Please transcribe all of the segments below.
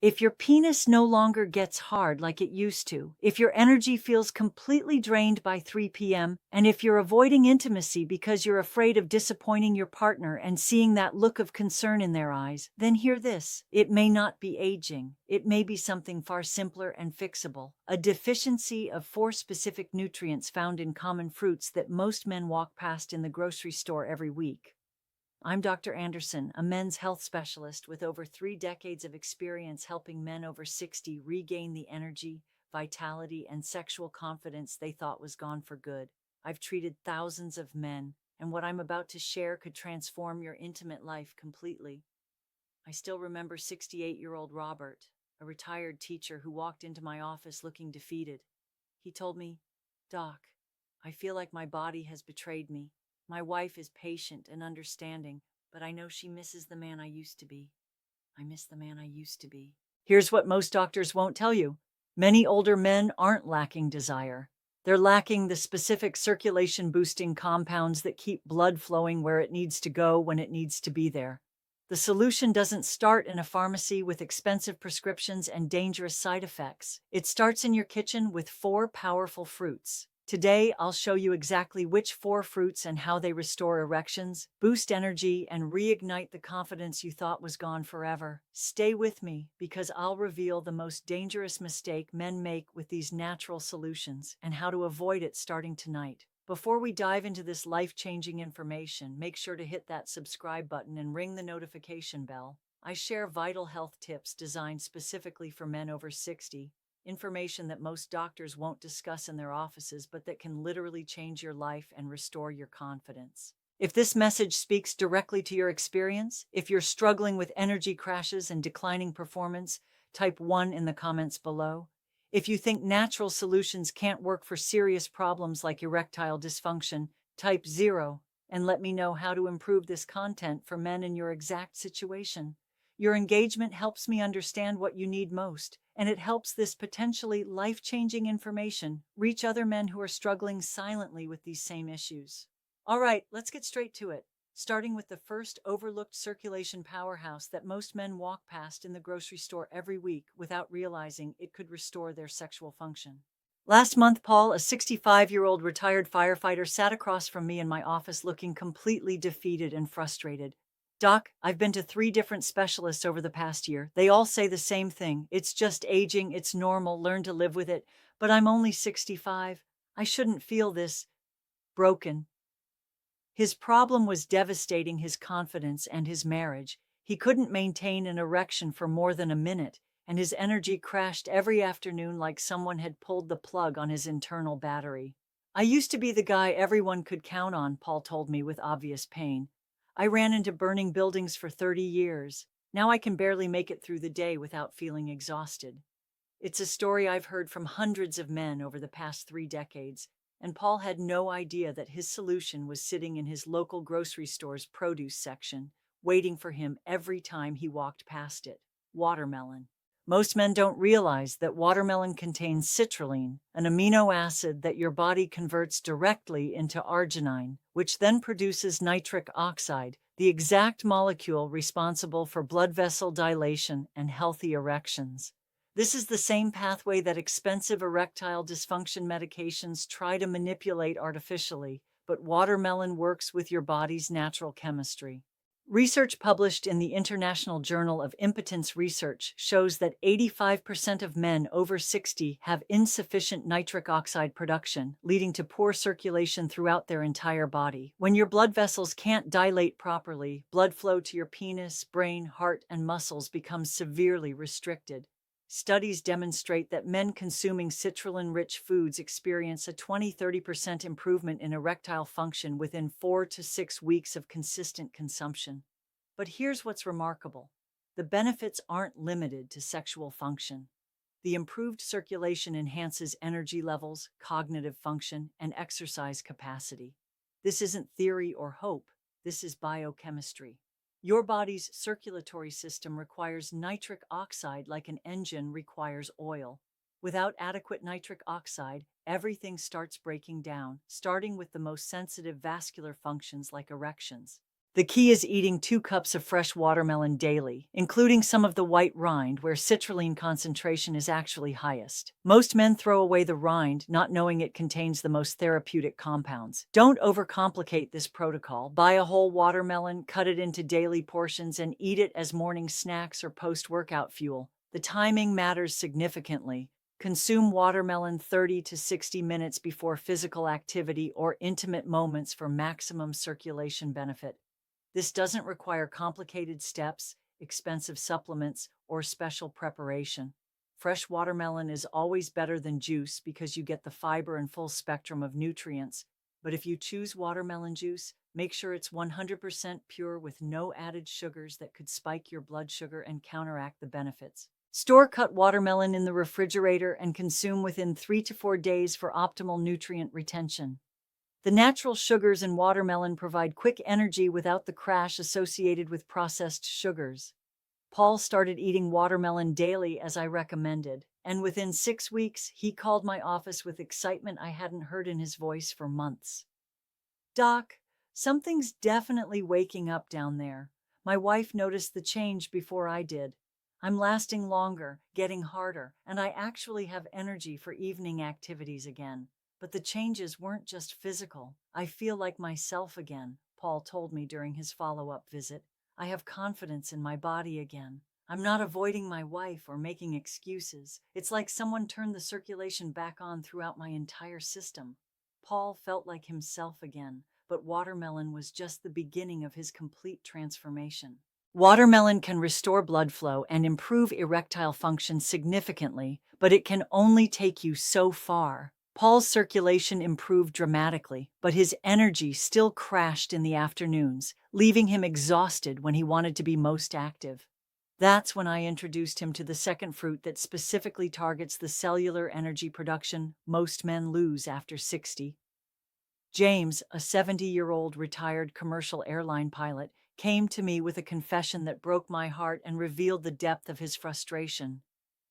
If your penis no longer gets hard like it used to, if your energy feels completely drained by 3 p.m., and if you're avoiding intimacy because you're afraid of disappointing your partner and seeing that look of concern in their eyes, then hear this. It may not be aging. It may be something far simpler and fixable. A deficiency of 4 specific nutrients found in common fruits that most men walk past in the grocery store every week. I'm Dr. Anderson, a men's health specialist with over 3 decades of experience helping men over 60 regain the energy, vitality, and sexual confidence they thought was gone for good. I've treated thousands of men, and what I'm about to share could transform your intimate life completely. I still remember 68-year-old Robert, a retired teacher who walked into my office looking defeated. He told me, "Doc, I feel like my body has betrayed me. My wife is patient and understanding, but I know she misses the man I used to be. I miss the man I used to be." Here's what most doctors won't tell you. Many older men aren't lacking desire. They're lacking the specific circulation boosting compounds that keep blood flowing where it needs to go when it needs to be there. The solution doesn't start in a pharmacy with expensive prescriptions and dangerous side effects. It starts in your kitchen with 4 powerful fruits. Today, I'll show you exactly which 4 fruits and how they restore erections, boost energy, and reignite the confidence you thought was gone forever. Stay with me because I'll reveal the most dangerous mistake men make with these natural solutions and how to avoid it starting tonight. Before we dive into this life-changing information, make sure to hit that subscribe button and ring the notification bell. I share vital health tips designed specifically for men over 60. Information that most doctors won't discuss in their offices, but that can literally change your life and restore your confidence. If this message speaks directly to your experience, if you're struggling with energy crashes and declining performance, type 1 in the comments below. If you think natural solutions can't work for serious problems like erectile dysfunction, type 0 and let me know how to improve this content for men in your exact situation. Your engagement helps me understand what you need most, and it helps this potentially life-changing information reach other men who are struggling silently with these same issues. All right, let's get straight to it, starting with the first overlooked circulation powerhouse that most men walk past in the grocery store every week without realizing it could restore their sexual function. Last month, Paul, a 65-year-old retired firefighter, sat across from me in my office looking completely defeated and frustrated. "Doc, I've been to 3 different specialists over the past year. They all say the same thing. It's just aging, it's normal, learn to live with it. But I'm only 65. I shouldn't feel this broken." His problem was devastating his confidence and his marriage. He couldn't maintain an erection for more than a minute, and his energy crashed every afternoon like someone had pulled the plug on his internal battery. "I used to be the guy everyone could count on," Paul told me with obvious pain. "I ran into burning buildings for 30 years. Now I can barely make it through the day without feeling exhausted." It's a story I've heard from hundreds of men over the past 3 decades, and Paul had no idea that his solution was sitting in his local grocery store's produce section, waiting for him every time he walked past it: watermelon. Most men don't realize that watermelon contains citrulline, an amino acid that your body converts directly into arginine, which then produces nitric oxide, the exact molecule responsible for blood vessel dilation and healthy erections. This is the same pathway that expensive erectile dysfunction medications try to manipulate artificially, but watermelon works with your body's natural chemistry. Research published in the International Journal of Impotence Research shows that 85% of men over 60 have insufficient nitric oxide production, leading to poor circulation throughout their entire body. When your blood vessels can't dilate properly, blood flow to your penis, brain, heart, and muscles becomes severely restricted. Studies demonstrate that men consuming citrulline-rich foods experience a 20–30% improvement in erectile function within 4 to 6 weeks of consistent consumption. But here's what's remarkable. The benefits aren't limited to sexual function. The improved circulation enhances energy levels, cognitive function, and exercise capacity. This isn't theory or hope. This is biochemistry. Your body's circulatory system requires nitric oxide like an engine requires oil. Without adequate nitric oxide, everything starts breaking down, starting with the most sensitive vascular functions like erections. The key is eating 2 cups of fresh watermelon daily, including some of the white rind where citrulline concentration is actually highest. Most men throw away the rind, not knowing it contains the most therapeutic compounds. Don't overcomplicate this protocol. Buy a whole watermelon, cut it into daily portions, and eat it as morning snacks or post-workout fuel. The timing matters significantly. Consume watermelon 30 to 60 minutes before physical activity or intimate moments for maximum circulation benefit. This doesn't require complicated steps, expensive supplements, or special preparation. Fresh watermelon is always better than juice because you get the fiber and full spectrum of nutrients. But if you choose watermelon juice, make sure it's 100% pure with no added sugars that could spike your blood sugar and counteract the benefits. Store cut watermelon in the refrigerator and consume within 3 to 4 days for optimal nutrient retention. The natural sugars in watermelon provide quick energy without the crash associated with processed sugars. Paul started eating watermelon daily as I recommended, and within 6 weeks, he called my office with excitement I hadn't heard in his voice for months. "Doc, something's definitely waking up down there. My wife noticed the change before I did. I'm lasting longer, getting harder, and I actually have energy for evening activities again. But the changes weren't just physical. I feel like myself again," Paul told me during his follow-up visit. "I have confidence in my body again. I'm not avoiding my wife or making excuses. It's like someone turned the circulation back on throughout my entire system." Paul felt like himself again, but watermelon was just the beginning of his complete transformation. Watermelon can restore blood flow and improve erectile function significantly, but it can only take you so far. Paul's circulation improved dramatically, but his energy still crashed in the afternoons, leaving him exhausted when he wanted to be most active. That's when I introduced him to the second fruit that specifically targets the cellular energy production most men lose after 60. James, a 70-year-old retired commercial airline pilot, came to me with a confession that broke my heart and revealed the depth of his frustration.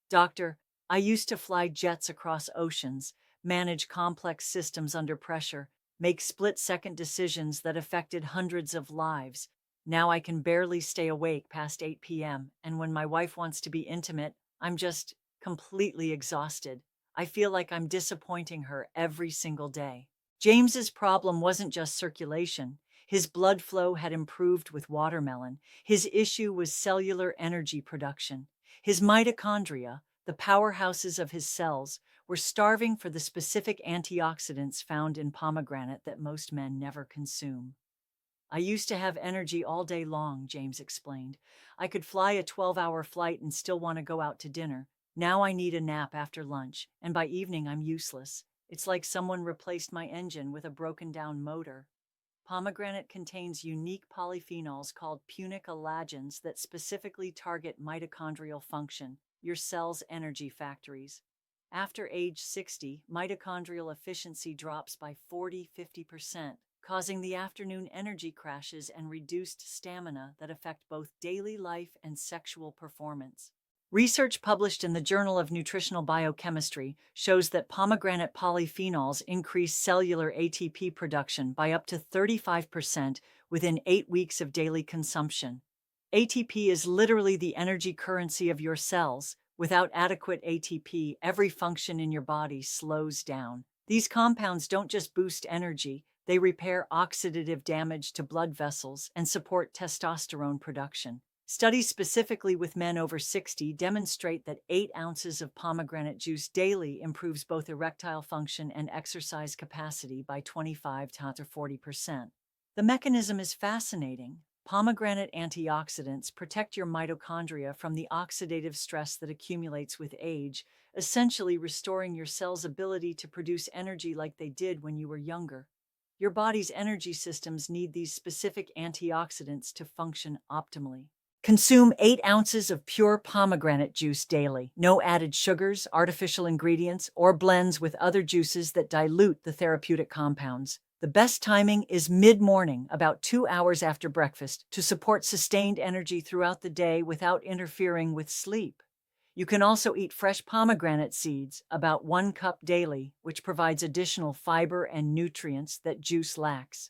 "Doctor, I used to fly jets across oceans, manage complex systems under pressure, make split-second decisions that affected hundreds of lives. Now I can barely stay awake past 8 p.m., and when my wife wants to be intimate, I'm just completely exhausted. I feel like I'm disappointing her every single day." James's problem wasn't just circulation. His blood flow had improved with watermelon. His issue was cellular energy production. His mitochondria, the powerhouses of his cells, were starving for the specific antioxidants found in pomegranate that most men never consume. "I used to have energy all day long," James explained. "I could fly a 12-hour flight and still want to go out to dinner. Now I need a nap after lunch, and by evening I'm useless. It's like someone replaced my engine with a broken-down motor." Pomegranate contains unique polyphenols called punic-alagens that specifically target mitochondrial function, your cell's energy factories. After age 60, mitochondrial efficiency drops by 40–50%, causing the afternoon energy crashes and reduced stamina that affect both daily life and sexual performance. Research published in the Journal of Nutritional Biochemistry shows that pomegranate polyphenols increase cellular ATP production by up to 35% within 8 weeks of daily consumption. ATP is literally the energy currency of your cells. Without adequate ATP, every function in your body slows down. These compounds don't just boost energy, they repair oxidative damage to blood vessels and support testosterone production. Studies specifically with men over 60 demonstrate that 8 ounces of pomegranate juice daily improves both erectile function and exercise capacity by 25 to 40%. The mechanism is fascinating. Pomegranate antioxidants protect your mitochondria from the oxidative stress that accumulates with age, essentially restoring your cells' ability to produce energy like they did when you were younger. Your body's energy systems need these specific antioxidants to function optimally. Consume 8 ounces of pure pomegranate juice daily. No added sugars, artificial ingredients, or blends with other juices that dilute the therapeutic compounds. The best timing is mid-morning, about 2 hours after breakfast, to support sustained energy throughout the day without interfering with sleep. You can also eat fresh pomegranate seeds, about 1 cup daily, which provides additional fiber and nutrients that juice lacks.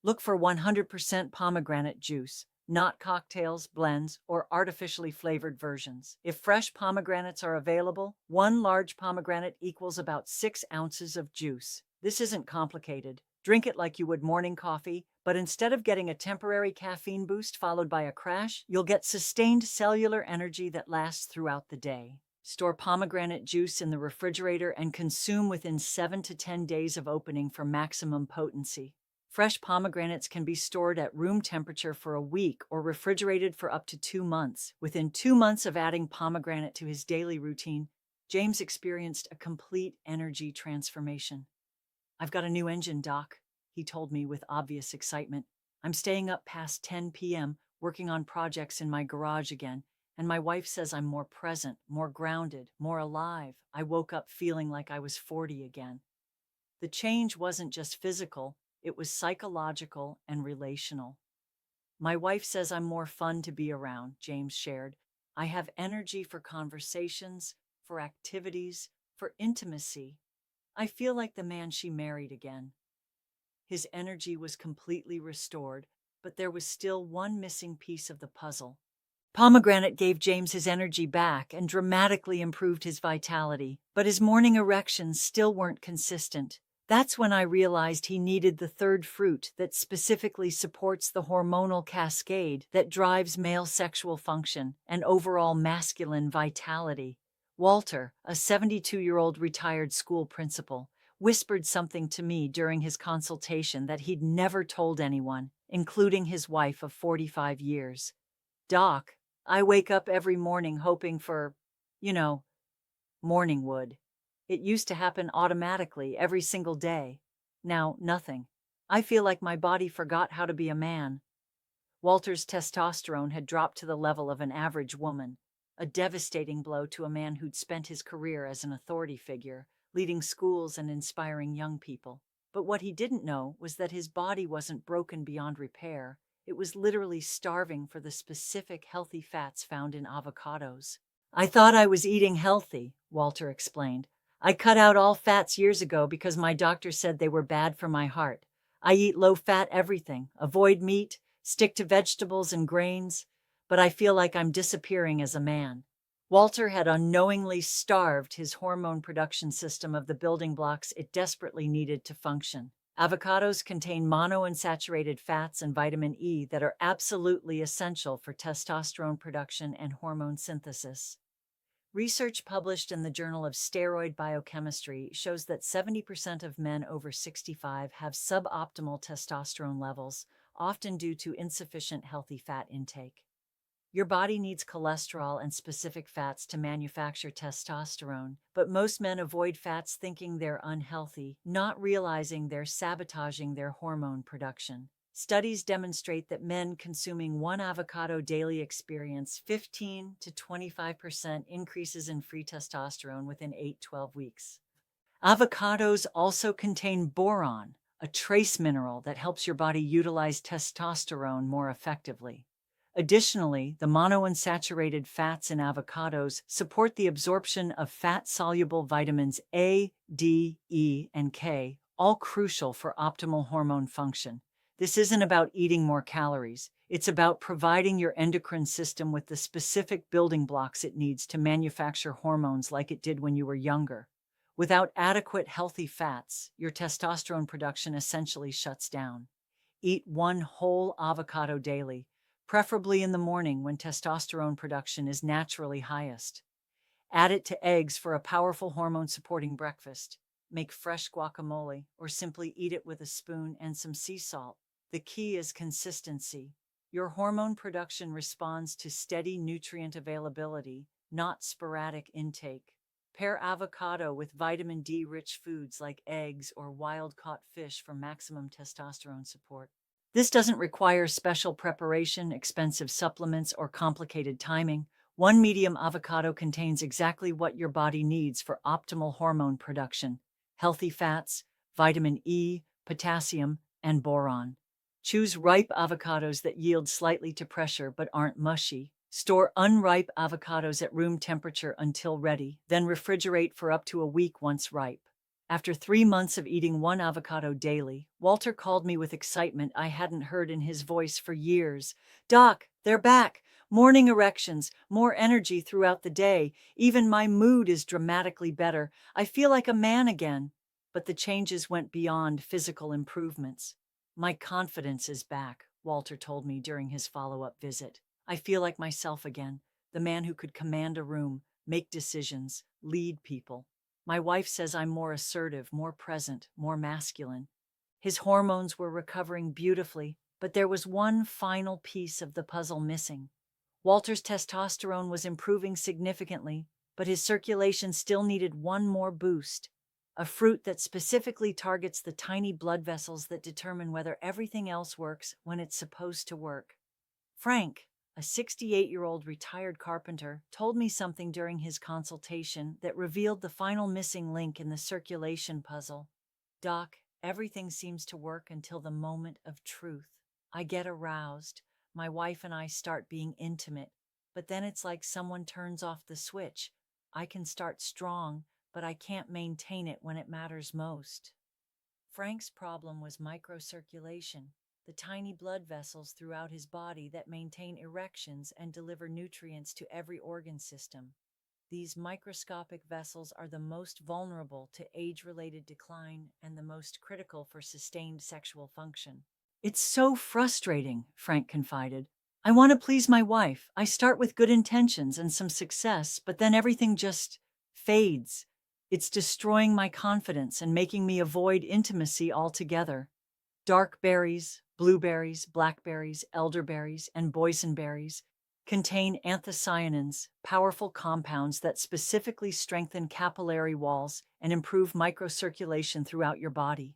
Look for 100% pomegranate juice, not cocktails, blends, or artificially flavored versions. If fresh pomegranates are available, one large pomegranate equals about 6 ounces of juice. This isn't complicated. Drink it like you would morning coffee, but instead of getting a temporary caffeine boost followed by a crash, you'll get sustained cellular energy that lasts throughout the day. Store pomegranate juice in the refrigerator and consume within 7 to 10 days of opening for maximum potency. Fresh pomegranates can be stored at room temperature for a week or refrigerated for up to 2 months. Within 2 months of adding pomegranate to his daily routine, James experienced a complete energy transformation. "I've got a new engine, Doc," he told me with obvious excitement. "I'm staying up past 10 p.m. working on projects in my garage again, and my wife says I'm more present, more grounded, more alive. I woke up feeling like I was 40 again." The change wasn't just physical, it was psychological and relational. "My wife says I'm more fun to be around," James shared. "I have energy for conversations, for activities, for intimacy. I feel like the man she married again." His energy was completely restored, but there was still one missing piece of the puzzle. Pomegranate gave James his energy back and dramatically improved his vitality, but his morning erections still weren't consistent. That's when I realized he needed the third fruit that specifically supports the hormonal cascade that drives male sexual function and overall masculine vitality. Walter, a 72-year-old retired school principal, whispered something to me during his consultation that he'd never told anyone, including his wife of 45 years. "Doc, I wake up every morning hoping for, morning wood. It used to happen automatically every single day. Now, nothing. I feel like my body forgot how to be a man." Walter's testosterone had dropped to the level of an average woman, a devastating blow to a man who'd spent his career as an authority figure, leading schools and inspiring young people. But what he didn't know was that his body wasn't broken beyond repair. It was literally starving for the specific healthy fats found in avocados. "I thought I was eating healthy," Walter explained. "I cut out all fats years ago because my doctor said they were bad for my heart. I eat low-fat everything, avoid meat, stick to vegetables and grains, but I feel like I'm disappearing as a man." Walter had unknowingly starved his hormone production system of the building blocks it desperately needed to function. Avocados contain monounsaturated fats and vitamin E that are absolutely essential for testosterone production and hormone synthesis. Research published in the Journal of Steroid Biochemistry shows that 70% of men over 65 have suboptimal testosterone levels, often due to insufficient healthy fat intake. Your body needs cholesterol and specific fats to manufacture testosterone, but most men avoid fats thinking they're unhealthy, not realizing they're sabotaging their hormone production. Studies demonstrate that men consuming one avocado daily experience 15 to 25% increases in free testosterone within 8-12 weeks. Avocados also contain boron, a trace mineral that helps your body utilize testosterone more effectively. Additionally, the monounsaturated fats in avocados support the absorption of fat-soluble vitamins A, D, E, and K, all crucial for optimal hormone function. This isn't about eating more calories. It's about providing your endocrine system with the specific building blocks it needs to manufacture hormones like it did when you were younger. Without adequate healthy fats, your testosterone production essentially shuts down. Eat one whole avocado daily, preferably in the morning when testosterone production is naturally highest. Add it to eggs for a powerful hormone-supporting breakfast. Make fresh guacamole, or simply eat it with a spoon and some sea salt. The key is consistency. Your hormone production responds to steady nutrient availability, not sporadic intake. Pair avocado with vitamin D-rich foods like eggs or wild-caught fish for maximum testosterone support. This doesn't require special preparation, expensive supplements, or complicated timing. One medium avocado contains exactly what your body needs for optimal hormone production: healthy fats, vitamin E, potassium, and boron. Choose ripe avocados that yield slightly to pressure but aren't mushy. Store unripe avocados at room temperature until ready, then refrigerate for up to a week once ripe. After 3 months of eating one avocado daily, Walter called me with excitement I hadn't heard in his voice for years. Doc, they're back. Morning erections, more energy throughout the day. Even my mood is dramatically better. I feel like a man again. But the changes went beyond physical improvements. My confidence is back, Walter told me during his follow-up visit. I feel like myself again, the man who could command a room, make decisions, lead people. My wife says I'm more assertive, more present, more masculine. His hormones were recovering beautifully, but there was one final piece of the puzzle missing. Walter's testosterone was improving significantly, but his circulation still needed one more boost. A fruit that specifically targets the tiny blood vessels that determine whether everything else works when it's supposed to work. Frank, a 68-year-old retired carpenter, told me something during his consultation that revealed the final missing link in the circulation puzzle. Doc, everything seems to work until the moment of truth. I get aroused. My wife and I start being intimate, but then it's like someone turns off the switch. I can start strong, but I can't maintain it when it matters most. Frank's problem was microcirculation, the tiny blood vessels throughout his body that maintain erections and deliver nutrients to every organ system. These microscopic vessels are the most vulnerable to age-related decline and the most critical for sustained sexual function. It's so frustrating, Frank confided. I want to please my wife. I start with good intentions and some success, but then everything just fades. It's destroying my confidence and making me avoid intimacy altogether. Dark berries, blueberries, blackberries, elderberries, and boysenberries contain anthocyanins, powerful compounds that specifically strengthen capillary walls and improve microcirculation throughout your body.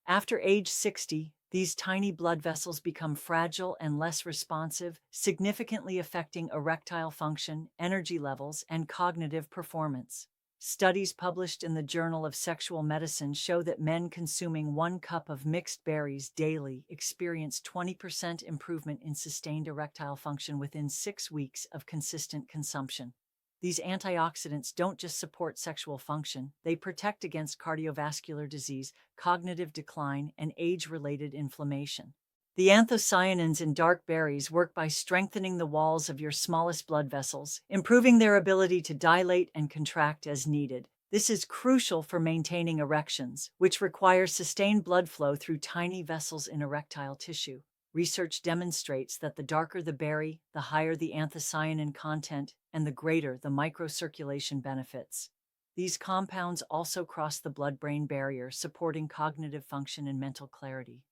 After age 60, these tiny blood vessels become fragile and less responsive, significantly affecting erectile function, energy levels, and cognitive performance. Studies published in the Journal of Sexual Medicine show that men consuming 1 cup of mixed berries daily experience 20% improvement in sustained erectile function within 6 weeks of consistent consumption. These antioxidants don't just support sexual function, they protect against cardiovascular disease, cognitive decline, and age-related inflammation. The anthocyanins in dark berries work by strengthening the walls of your smallest blood vessels, improving their ability to dilate and contract as needed. This is crucial for maintaining erections, which require sustained blood flow through tiny vessels in erectile tissue. Research demonstrates that the darker the berry, the higher the anthocyanin content, and the greater the microcirculation benefits. These compounds also cross the blood-brain barrier, supporting cognitive function and mental clarity.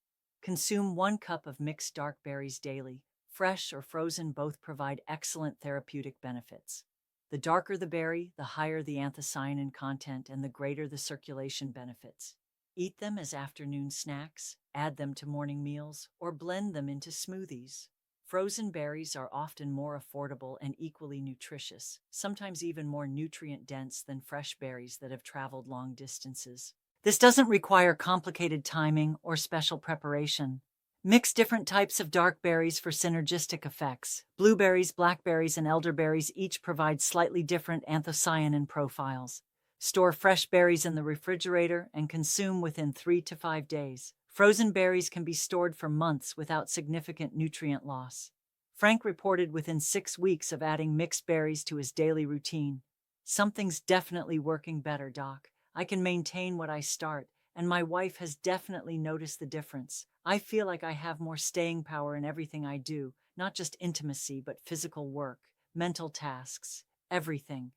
Consume 1 cup of mixed dark berries daily. Fresh or frozen both provide excellent therapeutic benefits. The darker the berry, the higher the anthocyanin content and the greater the circulation benefits. Eat them as afternoon snacks, add them to morning meals, or blend them into smoothies. Frozen berries are often more affordable and equally nutritious, sometimes even more nutrient-dense than fresh berries that have traveled long distances. This doesn't require complicated timing or special preparation. Mix different types of dark berries for synergistic effects. Blueberries, blackberries, and elderberries each provide slightly different anthocyanin profiles. Store fresh berries in the refrigerator and consume within 3 to 5 days. Frozen berries can be stored for months without significant nutrient loss. Frank reported within 6 weeks of adding mixed berries to his daily routine. Something's definitely working better, Doc. I can maintain what I start, and my wife has definitely noticed the difference. I feel like I have more staying power in everything I do, not just intimacy, but physical work, mental tasks, everything.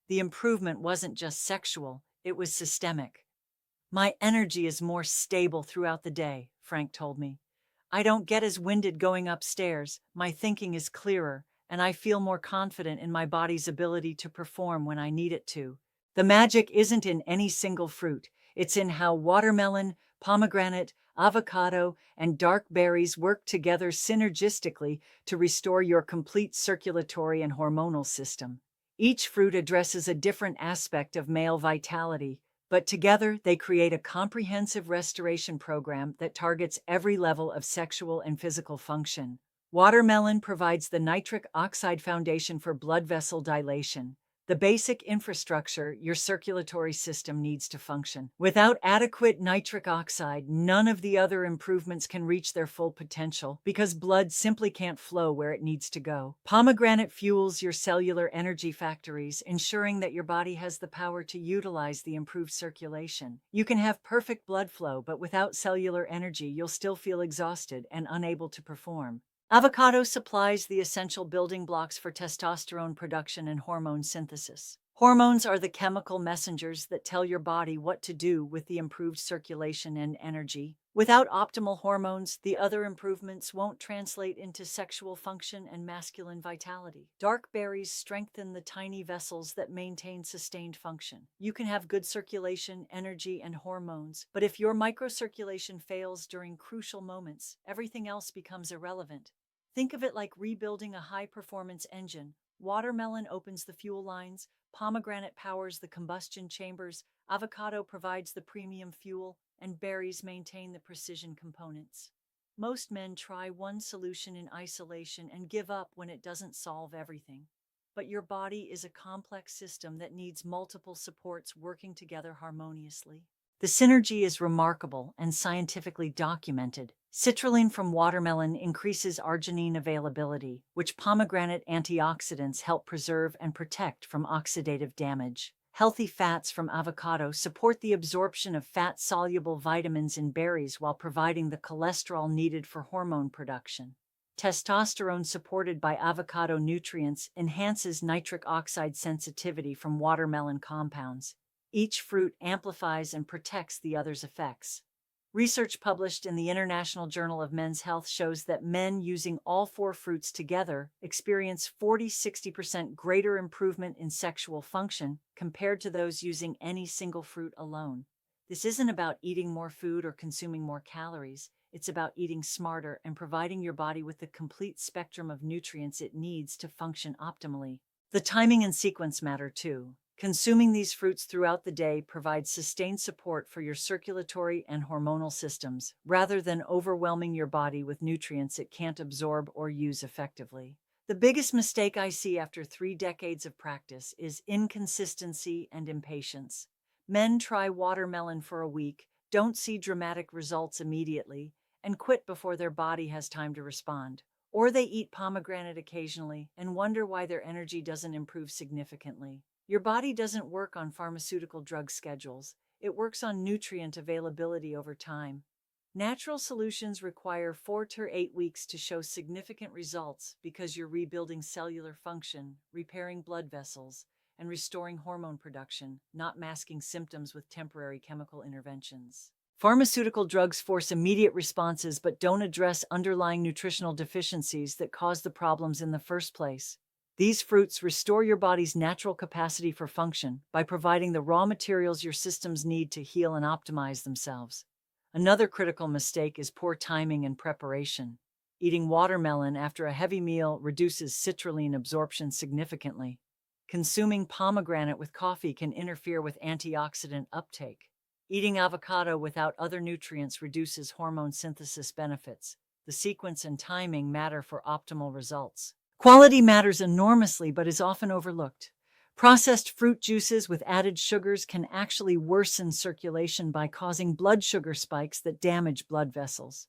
The improvement wasn't just sexual, it was systemic. My energy is more stable throughout the day, Frank told me. I don't get as winded going upstairs, my thinking is clearer, and I feel more confident in my body's ability to perform when I need it to. The magic isn't in any single fruit. It's in how watermelon, pomegranate, avocado, and dark berries work together synergistically to restore your complete circulatory and hormonal system. Each fruit addresses a different aspect of male vitality, but together they create a comprehensive restoration program that targets every level of sexual and physical function. Watermelon provides the nitric oxide foundation for blood vessel dilation. the basic infrastructure your circulatory system needs to function. Without adequate nitric oxide, none of the other improvements can reach their full potential because blood simply can't flow where it needs to go. Pomegranate fuels your cellular energy factories, ensuring that your body has the power to utilize the improved circulation. You can have perfect blood flow, but without cellular energy, you'll still feel exhausted and unable to perform. Avocado supplies the essential building blocks for testosterone production and hormone synthesis. Hormones are the chemical messengers that tell your body what to do with the improved circulation and energy. Without optimal hormones, the other improvements won't translate into sexual function and masculine vitality. Dark berries strengthen the tiny vessels that maintain sustained function. You can have good circulation, energy, and hormones, but if your microcirculation fails during crucial moments, everything else becomes irrelevant. Think of it like rebuilding a high-performance engine. Watermelon opens the fuel lines, pomegranate powers the combustion chambers, avocado provides the premium fuel, and berries maintain the precision components. Most men try one solution in isolation and give up when it doesn't solve everything. But your body is a complex system that needs multiple supports working together harmoniously. The synergy is remarkable and scientifically documented. Citrulline from watermelon increases arginine availability, which pomegranate antioxidants help preserve and protect from oxidative damage. Healthy fats from avocado support the absorption of fat-soluble vitamins in berries while providing the cholesterol needed for hormone production. Testosterone supported by avocado nutrients enhances nitric oxide sensitivity from watermelon compounds. Each fruit amplifies and protects the other's effects. Research published in the International Journal of Men's Health shows that men using all four fruits together experience 40–60% greater improvement in sexual function compared to those using any single fruit alone. This isn't about eating more food or consuming more calories. It's about eating smarter and providing your body with the complete spectrum of nutrients it needs to function optimally. The timing and sequence matter too. Consuming these fruits throughout the day provides sustained support for your circulatory and hormonal systems, rather than overwhelming your body with nutrients it can't absorb or use effectively. The biggest mistake I see after 3 decades of practice is inconsistency and impatience. Men try watermelon for a week, don't see dramatic results immediately, and quit before their body has time to respond. Or they eat pomegranate occasionally and wonder why their energy doesn't improve significantly. Your body doesn't work on pharmaceutical drug schedules. It works on nutrient availability over time. Natural solutions require 4 to 8 weeks to show significant results because you're rebuilding cellular function, repairing blood vessels, and restoring hormone production, not masking symptoms with temporary chemical interventions. Pharmaceutical drugs force immediate responses but don't address underlying nutritional deficiencies that cause the problems in the first place. These fruits restore your body's natural capacity for function by providing the raw materials your systems need to heal and optimize themselves. Another critical mistake is poor timing and preparation. Eating watermelon after a heavy meal reduces citrulline absorption significantly. Consuming pomegranate with coffee can interfere with antioxidant uptake. Eating avocado without other nutrients reduces hormone synthesis benefits. The sequence and timing matter for optimal results. Quality matters enormously but is often overlooked. Processed fruit juices with added sugars can actually worsen circulation by causing blood sugar spikes that damage blood vessels.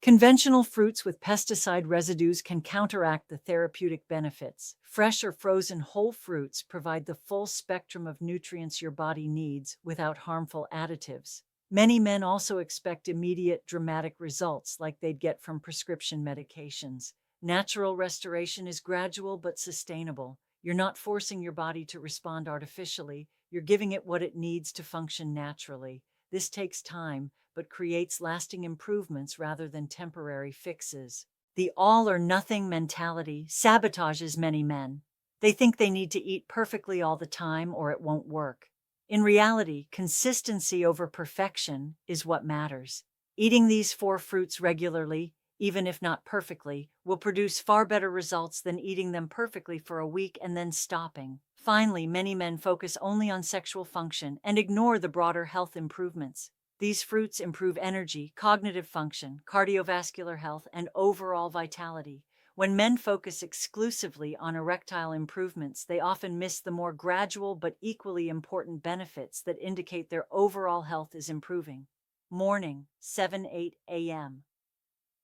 Conventional fruits with pesticide residues can counteract the therapeutic benefits. Fresh or frozen whole fruits provide the full spectrum of nutrients your body needs without harmful additives. Many men also expect immediate, dramatic results like they'd get from prescription medications. Natural restoration is gradual but sustainable. You're not forcing your body to respond artificially. You're giving it what it needs to function naturally. This takes time, but creates lasting improvements rather than temporary fixes. The all-or-nothing mentality sabotages many men. They think they need to eat perfectly all the time or it won't work. In reality, consistency over perfection is what matters. Eating these 4 fruits regularly, even if not perfectly, will produce far better results than eating them perfectly for a week and then stopping. Finally, many men focus only on sexual function and ignore the broader health improvements. These fruits improve energy, cognitive function, cardiovascular health, and overall vitality. When men focus exclusively on erectile improvements, they often miss the more gradual but equally important benefits that indicate their overall health is improving. Morning, 7-8 a.m.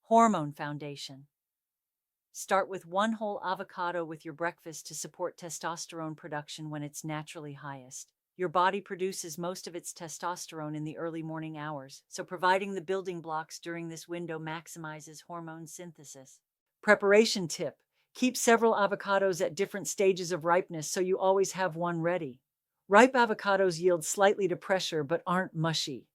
Hormone Foundation. Start with one whole avocado with your breakfast to support testosterone production when it's naturally highest. Your body produces most of its testosterone in the early morning hours, so providing the building blocks during this window maximizes hormone synthesis. Preparation tip: keep several avocados at different stages of ripeness so you always have one ready. Ripe avocados yield slightly to pressure but aren't mushy.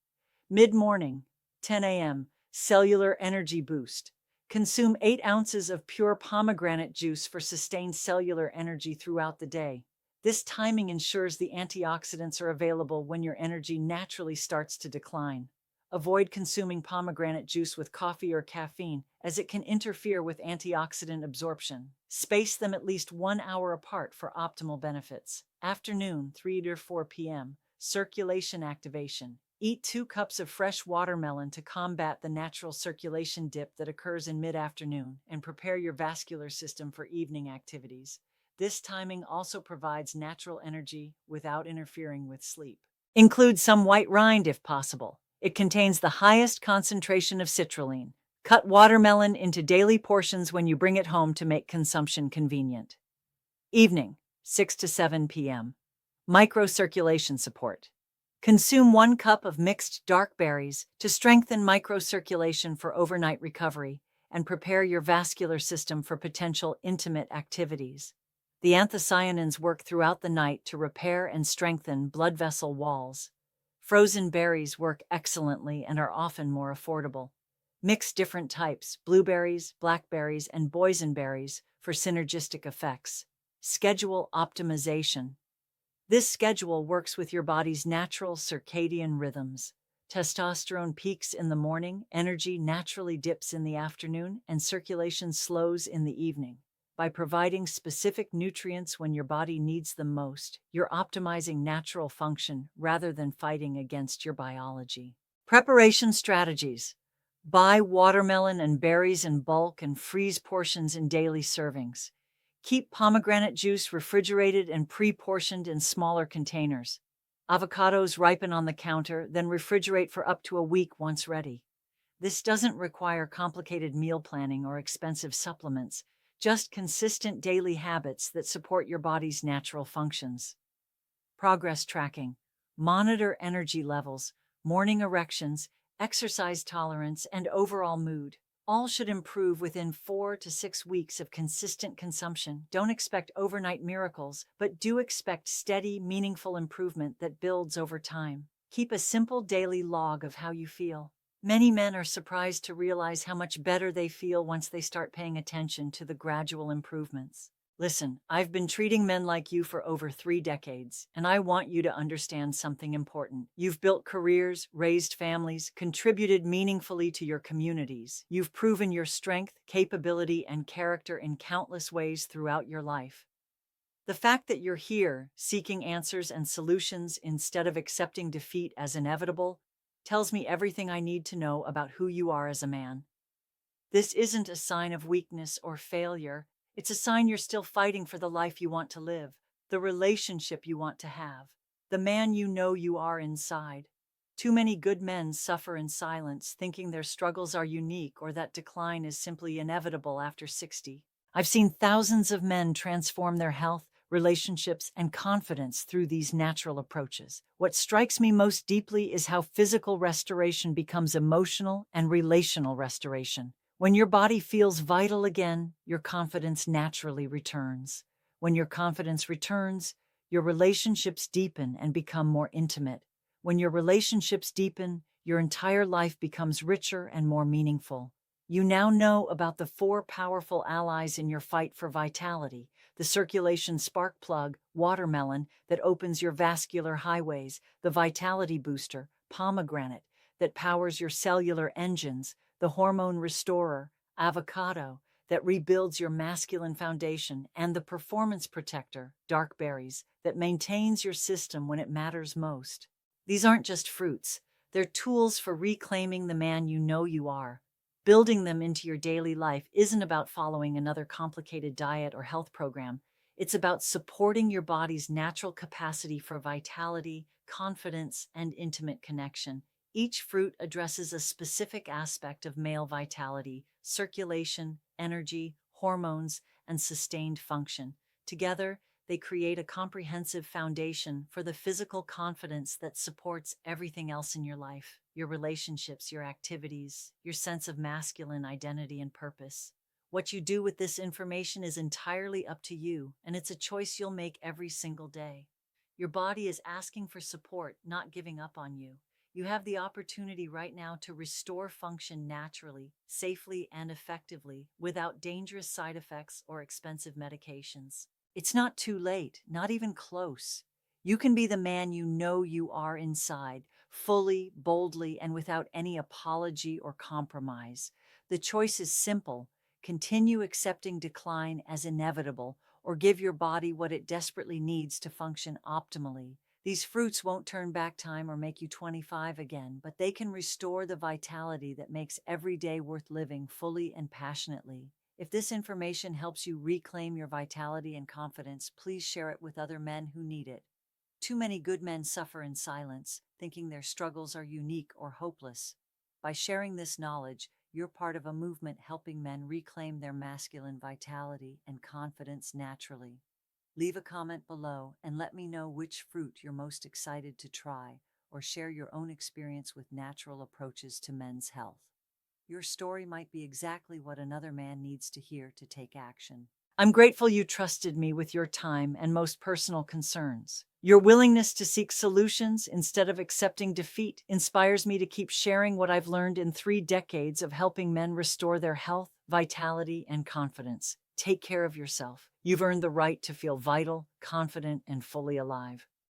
Mid-morning, 10 a.m., cellular energy boost. Consume 8 ounces of pure pomegranate juice for sustained cellular energy throughout the day. This timing ensures the antioxidants are available when your energy naturally starts to decline. Avoid consuming pomegranate juice with coffee or caffeine, as it can interfere with antioxidant absorption. Space them at least 1 hour apart for optimal benefits. Afternoon, 3 to 4 p.m., circulation activation. Eat 2 cups of fresh watermelon to combat the natural circulation dip that occurs in mid-afternoon and prepare your vascular system for evening activities. This timing also provides natural energy without interfering with sleep. Include some white rind if possible. It contains the highest concentration of citrulline. Cut watermelon into daily portions when you bring it home to make consumption convenient. Evening, 6 to 7 p.m. Microcirculation support. Consume 1 cup of mixed dark berries to strengthen microcirculation for overnight recovery and prepare your vascular system for potential intimate activities. The anthocyanins work throughout the night to repair and strengthen blood vessel walls. Frozen berries work excellently and are often more affordable. Mix different types, blueberries, blackberries, and boysenberries, for synergistic effects. Schedule optimization. This schedule works with your body's natural circadian rhythms. Testosterone peaks in the morning, energy naturally dips in the afternoon, and circulation slows in the evening. By providing specific nutrients when your body needs them most, you're optimizing natural function rather than fighting against your biology. Preparation strategies. Buy watermelon and berries in bulk and freeze portions in daily servings. Keep pomegranate juice refrigerated and pre-portioned in smaller containers. Avocados ripen on the counter, then refrigerate for up to a week once ready. This doesn't require complicated meal planning or expensive supplements, just consistent daily habits that support your body's natural functions. Progress tracking. Monitor energy levels, morning erections, exercise tolerance, and overall mood. All should improve within 4 to 6 weeks of consistent consumption. Don't expect overnight miracles, but do expect steady, meaningful improvement that builds over time. Keep a simple daily log of how you feel. Many men are surprised to realize how much better they feel once they start paying attention to the gradual improvements. Listen, I've been treating men like you for over 3 decades, and I want you to understand something important. You've built careers, raised families, contributed meaningfully to your communities. You've proven your strength, capability, and character in countless ways throughout your life. The fact that you're here, seeking answers and solutions instead of accepting defeat as inevitable, tells me everything I need to know about who you are as a man. This isn't a sign of weakness or failure. It's a sign you're still fighting for the life you want to live, the relationship you want to have, the man you know you are inside. Too many good men suffer in silence, thinking their struggles are unique or that decline is simply inevitable after 60. I've seen thousands of men transform their health, relationships, and confidence through these natural approaches. What strikes me most deeply is how physical restoration becomes emotional and relational restoration. When your body feels vital again, your confidence naturally returns. When your confidence returns, your relationships deepen and become more intimate. When your relationships deepen, your entire life becomes richer and more meaningful. You now know about the 4 powerful allies in your fight for vitality: the circulation spark plug, watermelon, that opens your vascular highways; the vitality booster, pomegranate, that powers your cellular engines; the hormone restorer, avocado, that rebuilds your masculine foundation; and the performance protector, dark berries, that maintains your system when it matters most. These aren't just fruits. They're tools for reclaiming the man you know you are. Building them into your daily life isn't about following another complicated diet or health program. It's about supporting your body's natural capacity for vitality, confidence, and intimate connection. Each fruit addresses a specific aspect of male vitality, circulation, energy, hormones, and sustained function. Together, they create a comprehensive foundation for the physical confidence that supports everything else in your life, your relationships, your activities, your sense of masculine identity and purpose. What you do with this information is entirely up to you, and it's a choice you'll make every single day. Your body is asking for support, not giving up on you. You have the opportunity right now to restore function naturally, safely, and effectively without dangerous side effects or expensive medications. It's not too late, not even close. You can be the man you know you are inside, fully, boldly, and without any apology or compromise. The choice is simple: continue accepting decline as inevitable, or give your body what it desperately needs to function optimally. These fruits won't turn back time or make you 25 again, but they can restore the vitality that makes every day worth living fully and passionately. If this information helps you reclaim your vitality and confidence, please share it with other men who need it. Too many good men suffer in silence, thinking their struggles are unique or hopeless. By sharing this knowledge, you're part of a movement helping men reclaim their masculine vitality and confidence naturally. Leave a comment below and let me know which fruit you're most excited to try, or share your own experience with natural approaches to men's health. Your story might be exactly what another man needs to hear to take action. I'm grateful you trusted me with your time and most personal concerns. Your willingness to seek solutions instead of accepting defeat inspires me to keep sharing what I've learned in 3 decades of helping men restore their health, vitality, and confidence. Take care of yourself. You've earned the right to feel vital, confident, and fully alive.